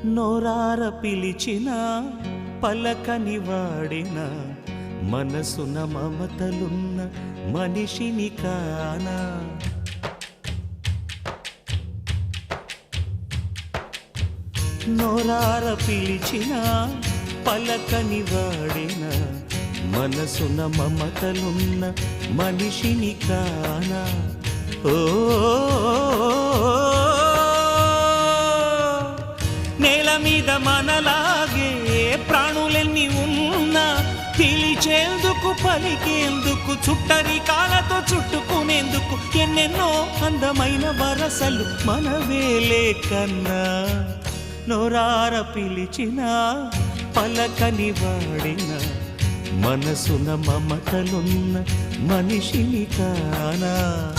నోరార పిలిచిన పలకని వాడిన మనసున మమతలున్న మనిషిని కానా. నోరార పిలిచిన పలకని వాడిన మనసున మమతలున్న మనిషిని కానా. ఓ నేల మీద మనలాగే ప్రాణులెన్ని ఉన్నా పిలిచేందుకు పలికేందుకు చుట్టరికాలతో చుట్టుకునేందుకు ఎన్నెన్నో అందమైన వరసలు మనవేలే కన్నా. నోరార పిలిచిన పలకని వాడిన మనసున మమతలున్న మనిషిని కానా.